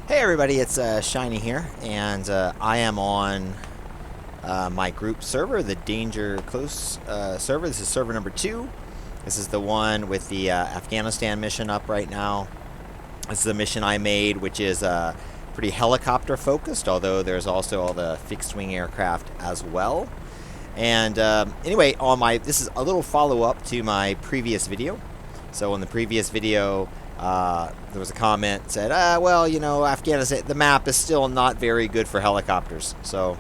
Hey everybody, it's Shiny here, and I am on my group server, the Danger Close server. This is server number 2. This is the one with the Afghanistan mission up right now. This is a mission I made, which is pretty helicopter focused, although there's also all the fixed wing aircraft as well. And anyway, this is a little follow-up to my previous video. So in the previous video, there was a comment that said, well, you know, Afghanistan, the map is still not very good for helicopters. So,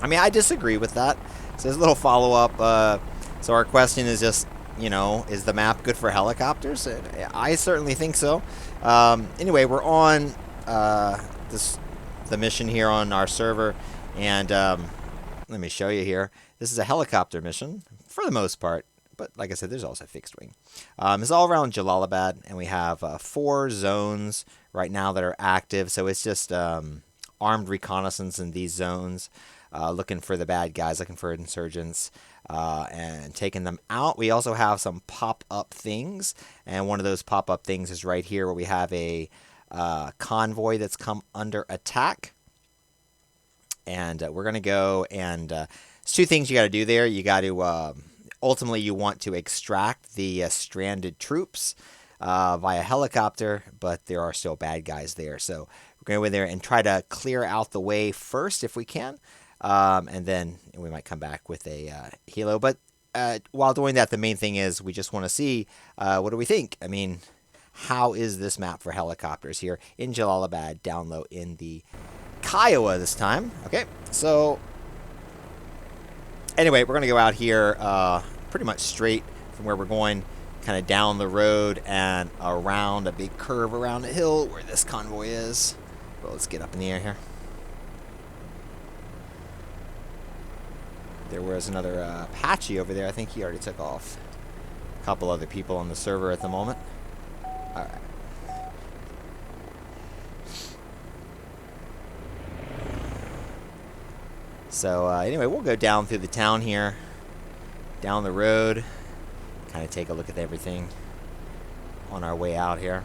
I mean, I disagree with that. So there's a little follow-up. So our question is just, you know, is the map good for helicopters? I certainly think so. Anyway, we're on the mission here on our server, and let me show you here. This is a helicopter mission for the most part. But like I said, there's also fixed wing. It's all around Jalalabad, and we have 4 zones right now that are active. So it's just armed reconnaissance in these zones, looking for the bad guys, looking for insurgents, and taking them out. We also have some pop-up things, and one of those pop-up things is right here where we have a convoy that's come under attack. And we're going to go, and there's 2 things you got to do there. You got to... ultimately, you want to extract the stranded troops via helicopter, but there are still bad guys there. So we're going to go in there and try to clear out the way first if we can, and then we might come back with a helo. But while doing that, the main thing is we just want to see what do we think? I mean, how is this map for helicopters here in Jalalabad, down low in the Kiowa this time? Okay, so... anyway, we're going to go out here pretty much straight from where we're going, kind of down the road and around a big curve around a hill where this convoy is. Well, let's get up in the air here. There was another Apache over there. I think he already took off. A couple other people on the server at the moment. All right. So anyway, we'll go down through the town here, down the road, kind of take a look at everything on our way out here,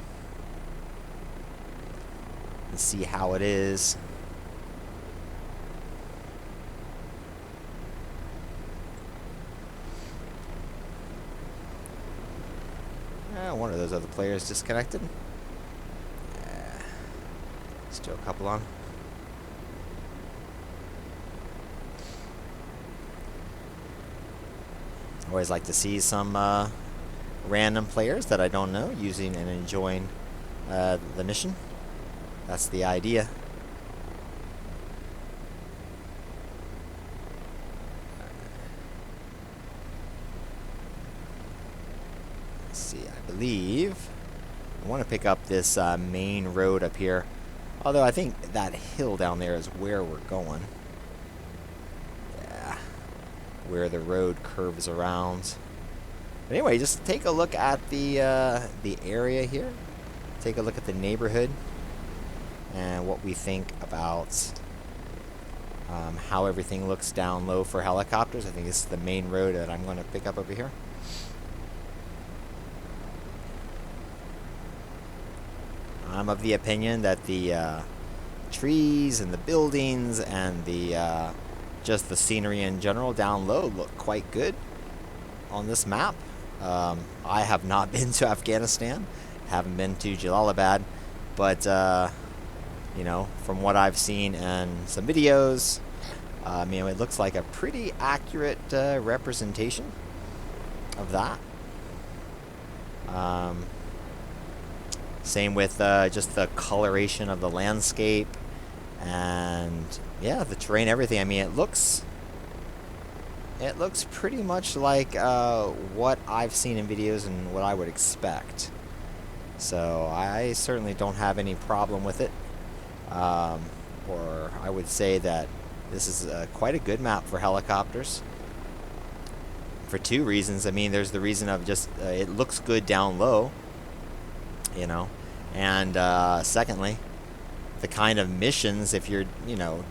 and see how it is. One of those other players disconnected. Still a couple on. Always like to see some random players that I don't know using and enjoying the mission. That's the idea. Let's see, I believe I want to pick up this main road up here. Although I think that hill down there is where we're going. Where the road curves around. But anyway, just take a look at the area here. Take a look at the neighborhood and what we think about how everything looks down low for helicopters. I think this is the main road that I'm going to pick up over here. I'm of the opinion that the trees and the buildings and the just the scenery in general down low look quite good on this map. I have not been to Afghanistan, haven't been to Jalalabad, but you know, from what I've seen in some videos, you know, it looks like a pretty accurate representation of that. Same with just the coloration of the landscape, and yeah, the terrain, everything. I mean, it looks pretty much like what I've seen in videos and what I would expect. So I certainly don't have any problem with it. Or I would say that this is quite a good map for helicopters. For 2 reasons. I mean, there's the reason of just it looks good down low, you know, and secondly, the kind of missions, if you're, you know,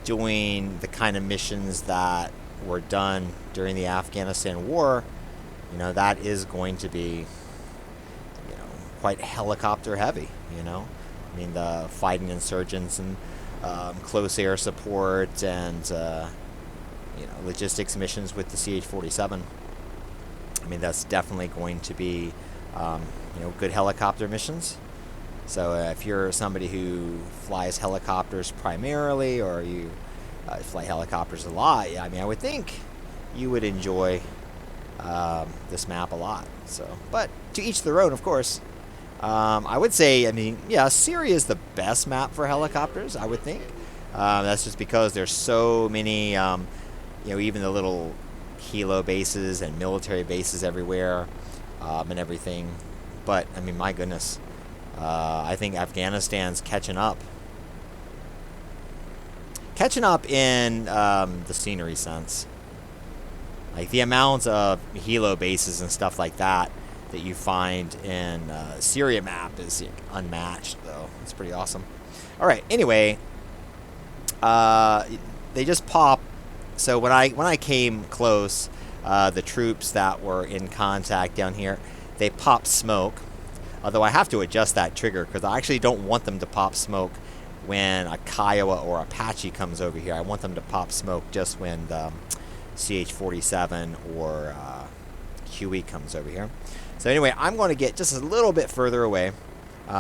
doing the kind of missions that were done during the Afghanistan war, you know, that is going to be, you know, quite helicopter heavy, you know. I mean, the fighting insurgents and close air support and logistics missions with the CH-47. I mean, that's definitely going to be good helicopter missions. So if you're somebody who flies helicopters primarily, or you fly helicopters a lot, I mean, I would think you would enjoy this map a lot. So, but to each their own, of course. I would say, I mean, yeah, Syria is the best map for helicopters, I would think. That's just because there's so many, even the little kilo bases and military bases everywhere and everything. But, I mean, my goodness. I think Afghanistan's catching up. Catching up in the scenery sense. Like, the amount of helo bases and stuff like that you find in Syria map is unmatched, though. It's pretty awesome. All right. Anyway, they just pop. So when I came close, the troops that were in contact down here, they pop smoke. Although I have to adjust that trigger because I actually don't want them to pop smoke when a Kiowa or Apache comes over here. I want them to pop smoke just when the CH-47 or Huey comes over here. So anyway, I'm going to get just a little bit further away,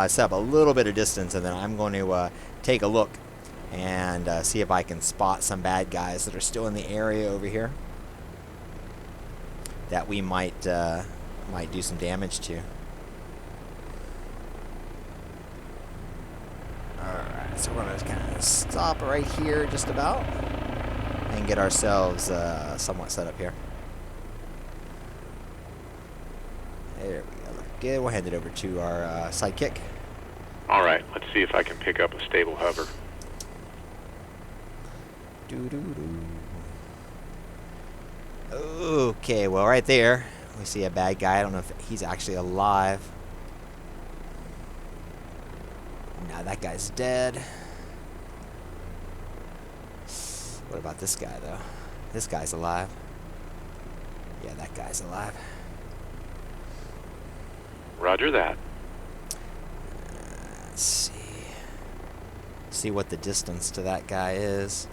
set up a little bit of distance, and then I'm going to take a look and see if I can spot some bad guys that are still in the area over here that we might do some damage to. Alright, so we're going to kind of stop right here just about and get ourselves somewhat set up here. There we go. Good. We'll hand it over to our sidekick. All right. Let's see if I can pick up a stable hover. Okay. Well, right there, we see a bad guy. I don't know if he's actually alive. Now that guy's dead. What about this guy, though? This guy's alive. Yeah, that guy's alive. Roger that. Let's see. See what the distance to that guy is.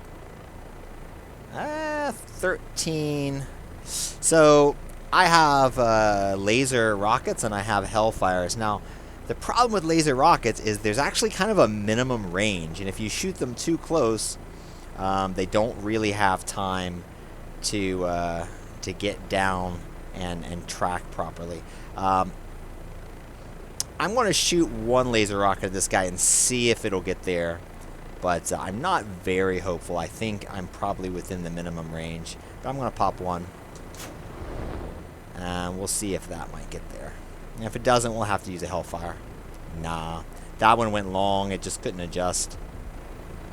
13. So I have laser rockets and I have Hellfires. Now, the problem with laser rockets is there's actually kind of a minimum range, and if you shoot them too close, they don't really have time to get down and track properly. I'm going to shoot one laser rocket at this guy and see if it'll get there, but I'm not very hopeful. I think I'm probably within the minimum range, but I'm going to pop one, and we'll see if that might get there. And if it doesn't, we'll have to use a Hellfire. Nah, that one went long. It just couldn't adjust.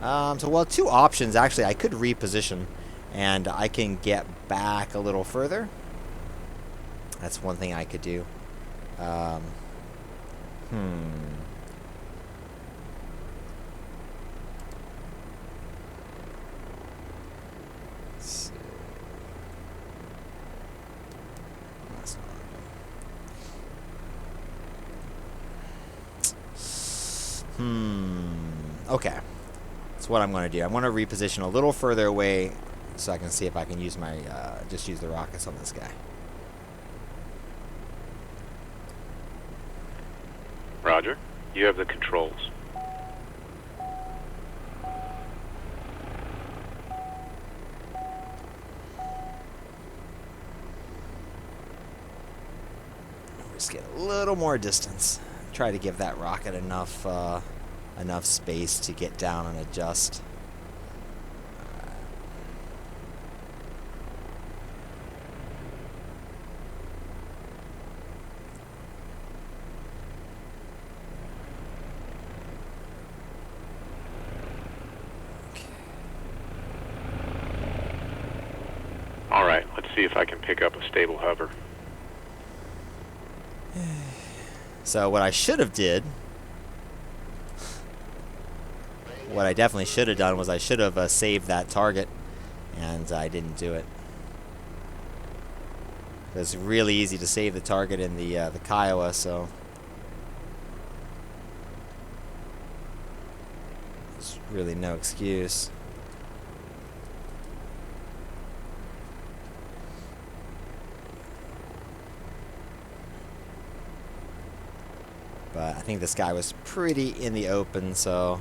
Well, two options. Actually, I could reposition, and I can get back a little further. That's one thing I could do. Let's see. That's not good. Okay. That's what I'm going to do. I'm going to reposition a little further away so I can see if I can use my just use the rockets on this guy. Roger. You have the controls. Just get a little more distance. Try to give that rocket enough enough space to get down and adjust. All right, let's see if I can pick up a stable hover. So what I should have did, what I definitely should have done was I should have saved that target, and I didn't do it. It's really easy to save the target in the Kiowa, so. really no excuse. But I think this guy was pretty in the open, so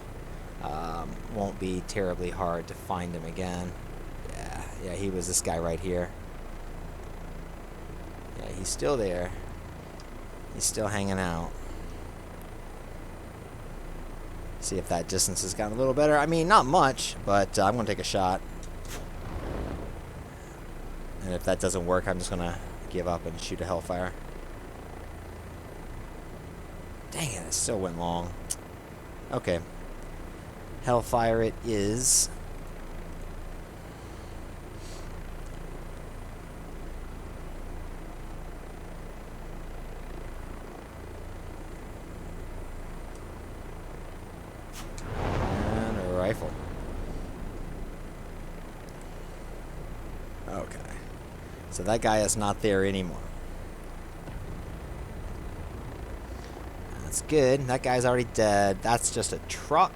won't be terribly hard to find him again. Yeah, he was this guy right here. Yeah, he's still there. He's still hanging out. See if that distance has gotten a little better. I mean, not much, but I'm going to take a shot. And if that doesn't work, I'm just going to give up and shoot a Hellfire. Dang it, it still went long. Okay. Hellfire it is. And a rifle. Okay. So that guy is not there anymore. That's good. That guy's already dead. That's just a truck.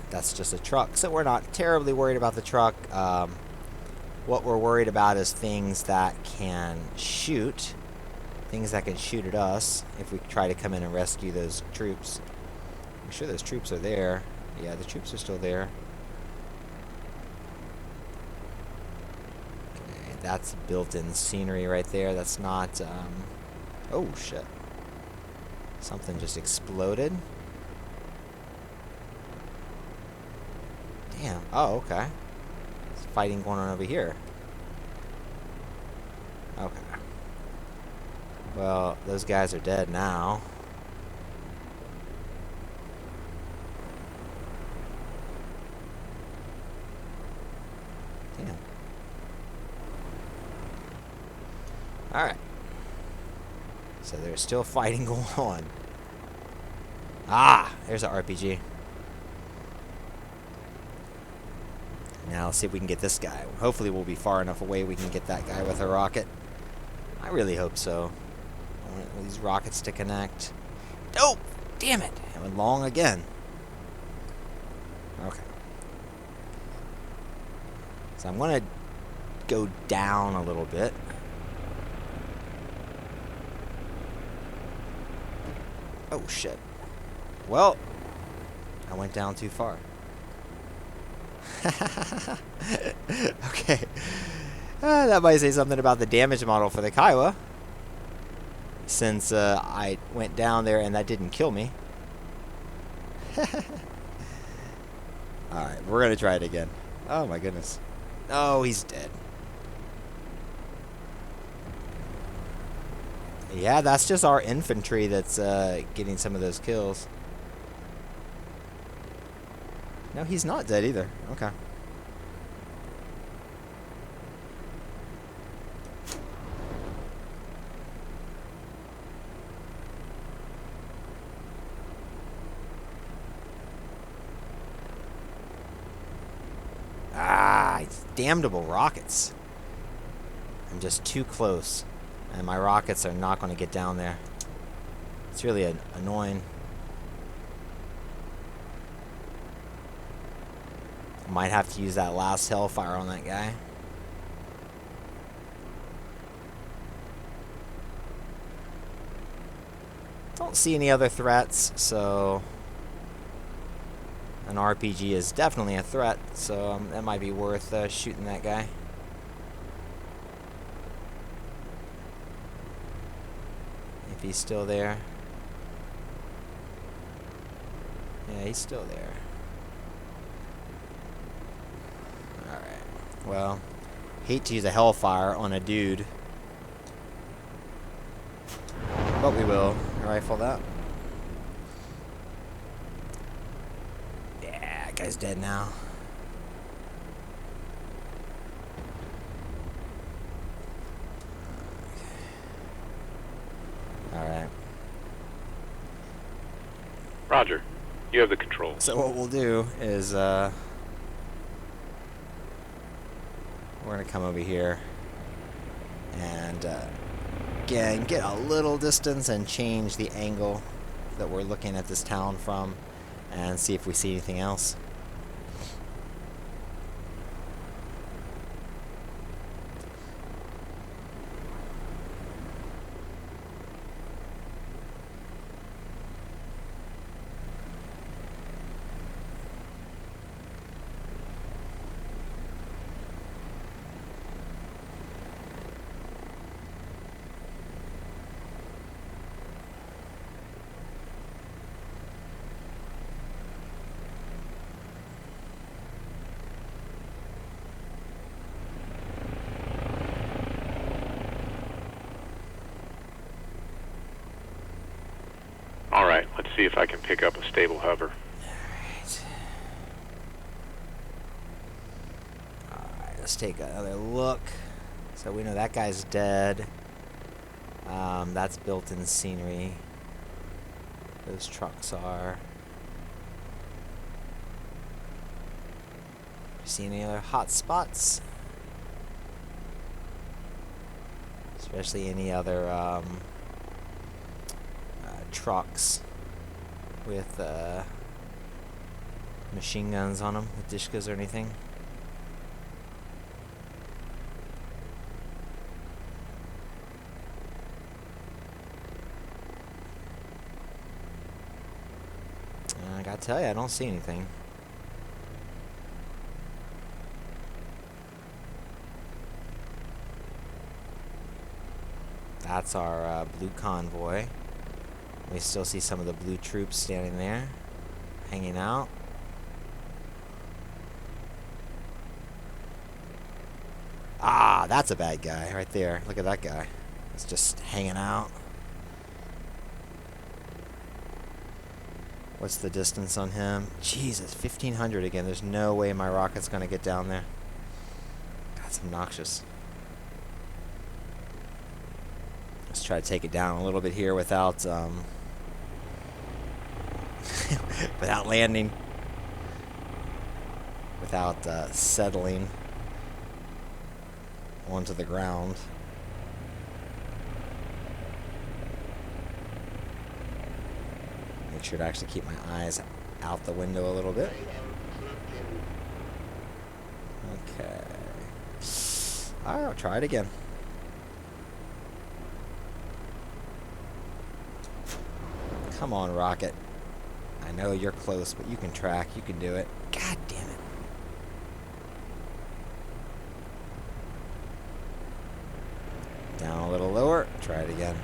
That's just a truck. So we're not terribly worried about the truck. What we're worried about is things that can shoot. Things that can shoot at us if we try to come in and rescue those troops. I'm sure those troops are there. Yeah, the troops are still there. Okay, that's built-in scenery right there. That's not... oh, shit. Something just exploded. Damn. Oh, okay. There's fighting going on over here. Okay. Well, those guys are dead now. Damn. Alright. So there's still fighting going on. Ah! There's an RPG. Now let's see if we can get this guy. Hopefully we'll be far enough away we can get that guy with a rocket. I really hope so. I want these rockets to connect. Oh! Damn it! It went long again. Okay. So I'm going to go down a little bit. Oh, shit. Well, I went down too far. Okay. That might say something about the damage model for the Kiowa. Since I went down there and that didn't kill me. Alright, we're going to try it again. Oh, my goodness. Oh, he's dead. Yeah, that's just our infantry that's getting some of those kills. No, he's not dead either. Okay. Ah, it's damnable rockets. I'm just too close. And my rockets are not going to get down there. It's really annoying. Might have to use that last Hellfire on that guy. Don't see any other threats, so an RPG is definitely a threat, so that might be worth shooting that guy. If he's still there. Yeah, he's still there. Alright. Well, hate to use a Hellfire on a dude. But we will. Rifle that. Yeah, that guy's dead now. Alright. Roger. You have the controls. So what we'll do is, we're going to come over here and, again, get a little distance and change the angle that we're looking at this town from and see if we see anything else. All right, let's see if I can pick up a stable hover. Alright, let's take another look. So we know that guy's dead. That's built-in scenery. Those trucks are. See any other hot spots? Especially any other trucks with machine guns on them, with dishkas or anything. I gotta tell you, I don't see anything. That's our blue convoy. We still see some of the blue troops standing there, hanging out. Ah, that's a bad guy right there. Look at that guy. He's just hanging out. What's the distance on him? Jesus, 1,500 again. There's no way my rocket's going to get down there. That's obnoxious. Let's try to take it down a little bit here without without landing, without settling onto the ground. Make sure to actually keep my eyes out the window a little bit. Okay. Alright, I'll try it again. Come on, rocket. I know you're close, but you can track. You can do it. God damn it. Down a little lower. Try it again.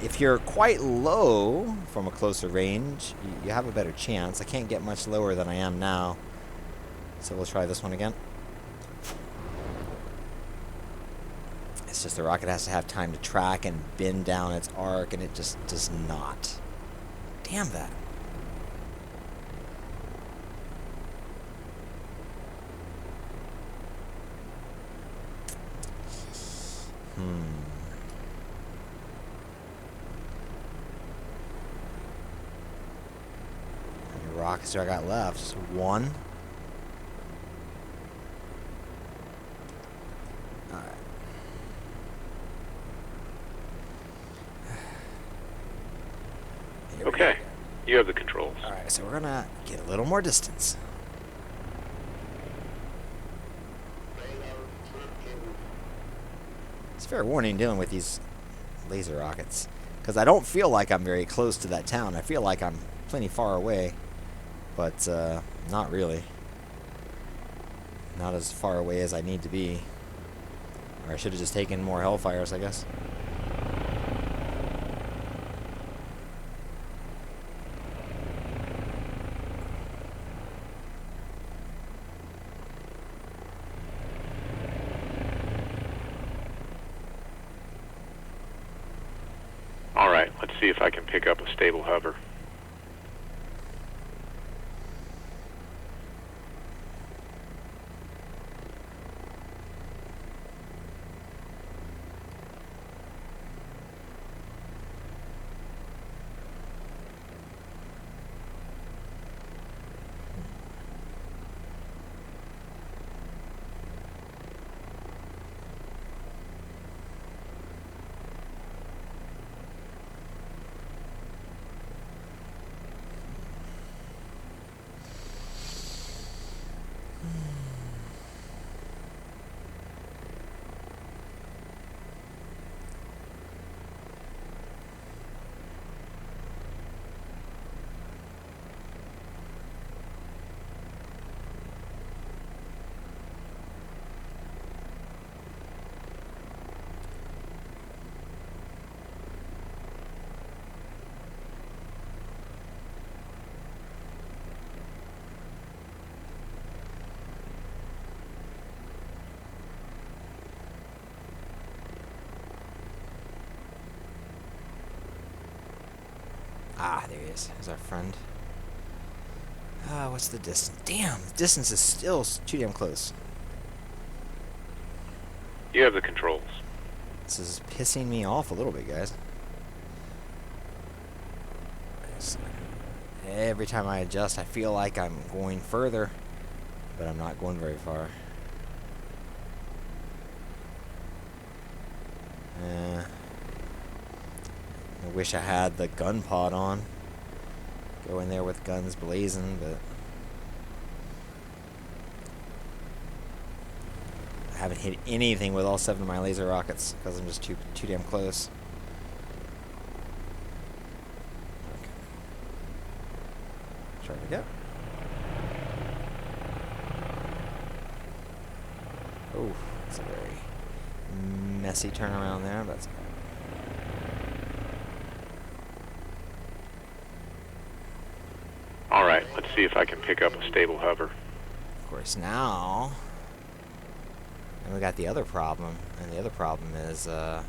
If you're quite low from a closer range, you have a better chance. I can't get much lower than I am now. So we'll try this one again. It's just the rocket has to have time to track and bend down its arc, and it just does not. Damn that. How many rockets do I got left? Just one? Okay, you have the controls. Alright, so we're gonna get a little more distance. It's fair warning dealing with these laser rockets, because I don't feel like I'm very close to that town. I feel like I'm plenty far away, but not really. Not as far away as I need to be. Or I should have just taken more Hellfires, I guess. Alright, let's see if I can pick up a stable hover. Ah, there he is. There's our friend. What's the distance? Damn, the distance is still too damn close. You have the controls. This is pissing me off a little bit, guys. Every time I adjust, I feel like I'm going further, but I'm not going very far. I wish I had the gun pod on. Go in there with guns blazing, but I haven't hit anything with all 7 of my laser rockets because I'm just too damn close. Okay. Try to get. Oh, it's a very messy turnaround there, but that's okay. All right, let's see if I can pick up a stable hover. Of course, now, and we got the other problem, and the other problem is, to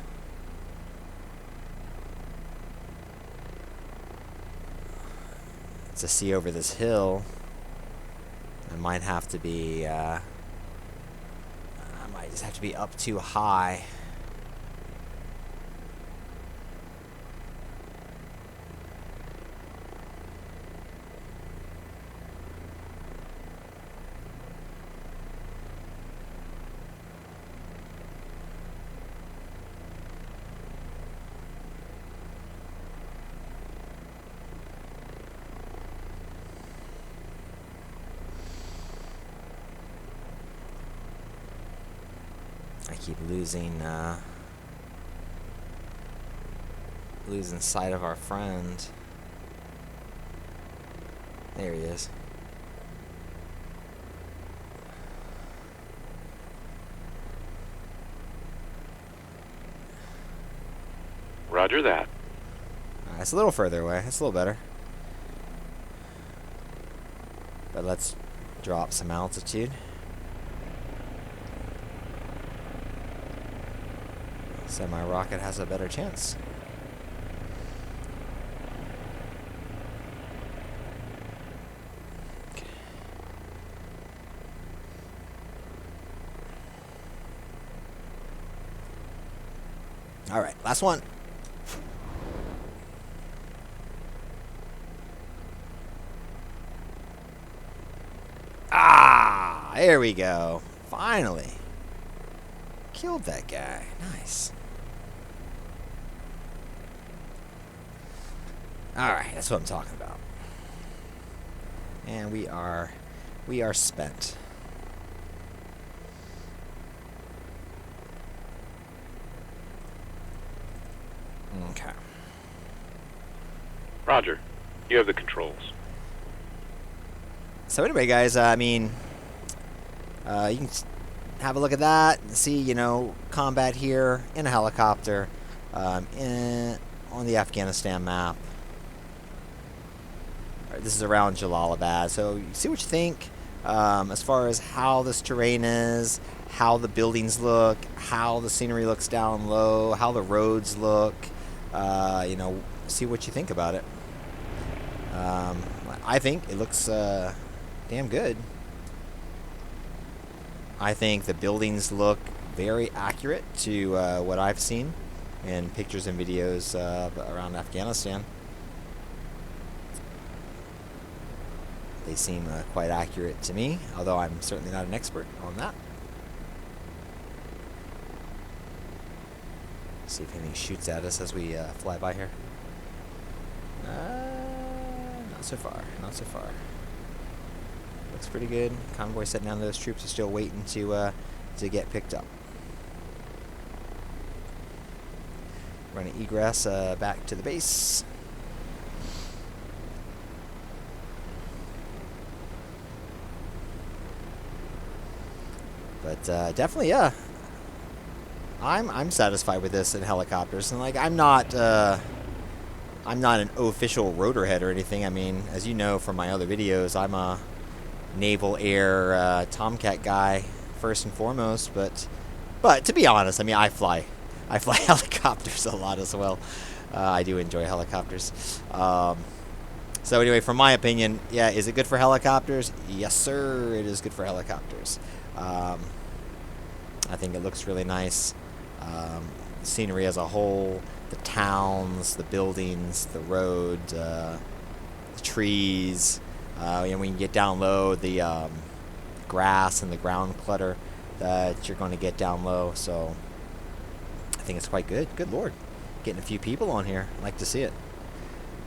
see over this hill, I might have to be, I might just have to be up too high. I keep losing sight of our friend. There he is. Roger that. It's a little further away. It's a little better. But let's drop some altitude. So my rocket has a better chance. Okay. All right, last one. Ah, there we go. Finally. Killed that guy. Nice. Alright, that's what I'm talking about. And we are spent. Okay. Roger. You have the controls. So anyway, guys, I mean, you can have a look at that and see, you know, combat here in a helicopter on the Afghanistan map. This is around Jalalabad, so you see what you think as far as how this terrain is, how the buildings look, how the scenery looks down low, how the roads look. You know, see what you think about it. I think it looks damn good. I think the buildings look very accurate to what I've seen in pictures and videos around Afghanistan. They seem quite accurate to me, although I'm certainly not an expert on that. See if anything shoots at us as we fly by here. Not so far, not so far. Looks pretty good. Convoy setting down, those troops are still waiting to get picked up. We're going to egress back to the base. But definitely, yeah. I'm satisfied with this in helicopters, and like I'm not an official rotor head or anything. I mean, as you know from my other videos, I'm a naval air Tomcat guy first and foremost. But to be honest, I mean I fly helicopters a lot as well. I do enjoy helicopters. So anyway, from my opinion, yeah, is it good for helicopters? Yes, sir, it is good for helicopters. I think it looks really nice. The scenery as a whole, the towns, the buildings, the road, the trees. And when you get down low, the grass and the ground clutter that you're going to get down low. So I think it's quite good. Good Lord. Getting a few people on here. I'd like to see it.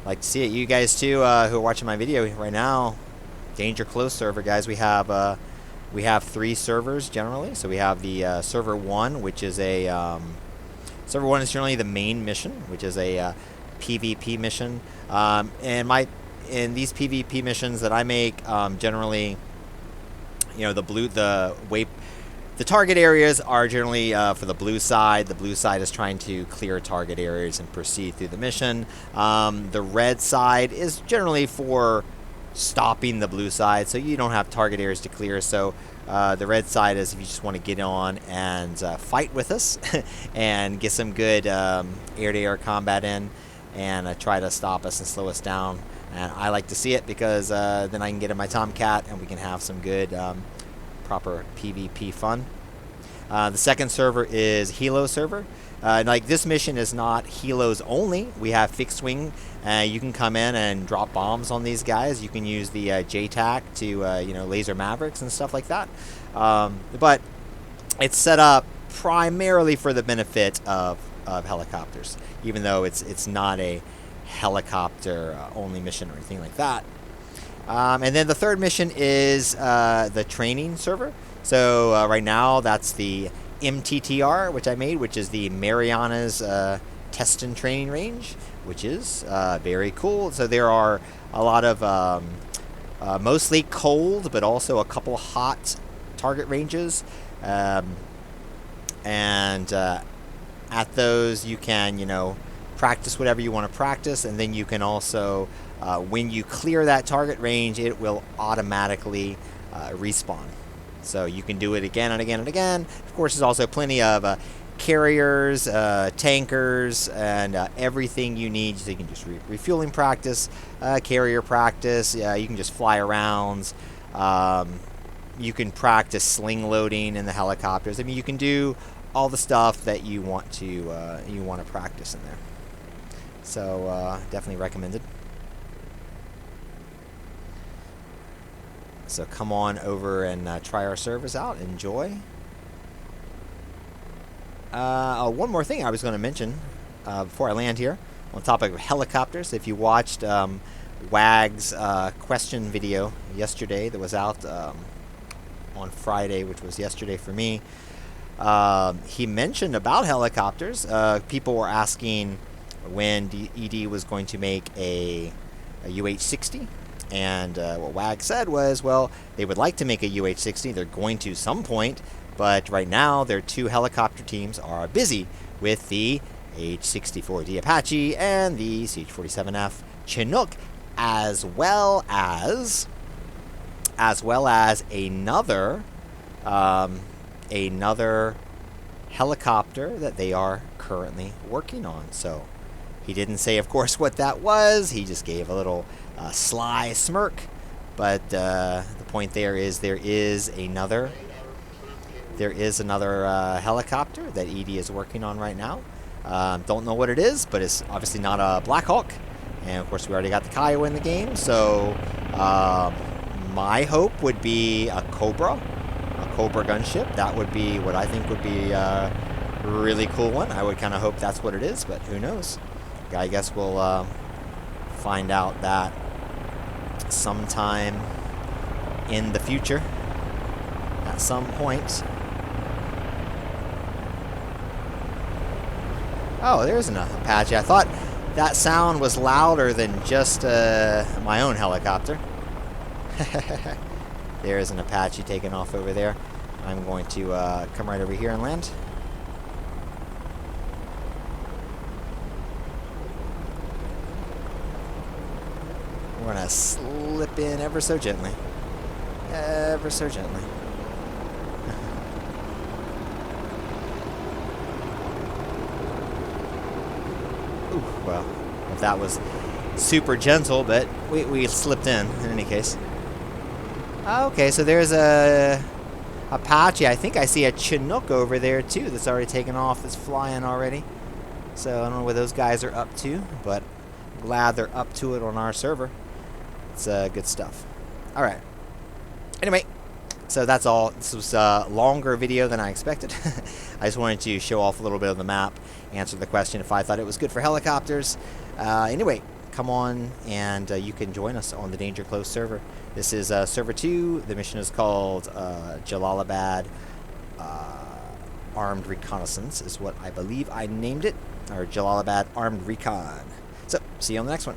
Like to see it. You guys too, who are watching my video right now, Danger Close server, guys. We have 3 servers generally. So we have the server 1, which is a server 1 is generally the main mission, which is a PvP mission. In these PvP missions that I make, generally, you know, the target areas are generally for the blue side. The blue side is trying to clear target areas and proceed through the mission. The red side is generally for stopping the blue side, so you don't have target areas to clear. So the red side is if you just want to get on and fight with us and get some good air-to-air combat in and try to stop us and slow us down. And I like to see it because then I can get in my Tomcat and we can have some good proper PvP fun. The second server is Helo server. Like this mission is not Helos only. We have fixed wing. You can come in and drop bombs on these guys. You can use the JTAC to you know, laser Mavericks and stuff like that. But it's set up primarily for the benefit of helicopters, even though it's not a helicopter only mission or anything like that. And then the third mission is the training server. So right now that's the MTTR, which I made, which is the Marianas Test and Training Range, which is very cool. So there are a lot of mostly cold, but also a couple hot target ranges. And at those you can, you know, practice whatever you want to practice, and then you can also when you clear that target range, it will automatically respawn. So you can do it again and again and again. Of course, there's also plenty of carriers, tankers, and everything you need. So you can just refueling practice, carrier practice. You can just fly around. You can practice sling loading in the helicopters. I mean, you can do all the stuff that you want to practice in there. So definitely recommended. So come on over and try our servers out. Enjoy. One more thing I was going to mention before I land here on the topic of helicopters. If you watched WAG's question video yesterday that was out on Friday, which was yesterday for me, he mentioned about helicopters. People were asking when ED was going to make a UH-60. And what WAG said was, well, they would like to make a UH-60. They're going to some point, but right now their 2 helicopter teams are busy with the H-64D Apache and the CH-47F Chinook, as well as another helicopter that they are currently working on. So he didn't say, of course, what that was. He just gave a little sly smirk, but the point there is another helicopter that ED is working on right now. Don't know what it is, but it's obviously not a Black Hawk, and of course we already got the Kiowa in the game. So my hope would be a Cobra gunship. That would be what I think would be a really cool one. I would kind of hope that's what it is, but who knows? I guess we'll find out that sometime in the future at some point. Oh, there's an Apache. I thought that sound was louder than just my own helicopter. There's an Apache taking off over there. I'm going to come right over here and land. We're going to slip in ever so gently. Ever so gently. Ooh, well, if that was super gentle, but we slipped in any case. Okay, so there's a Apache. I think I see a Chinook over there too that's already taken off, that's flying already. So I don't know what those guys are up to, but I'm glad they're up to it on our server. It's good stuff. All right. Anyway, so that's all. This was a longer video than I expected. I just wanted to show off a little bit of the map, answer the question if I thought it was good for helicopters. Anyway, come on and you can join us on the Danger Close server. This is server 2. The mission is called Jalalabad Armed Reconnaissance is what I believe I named it, or Jalalabad Armed Recon. So, see you on the next one.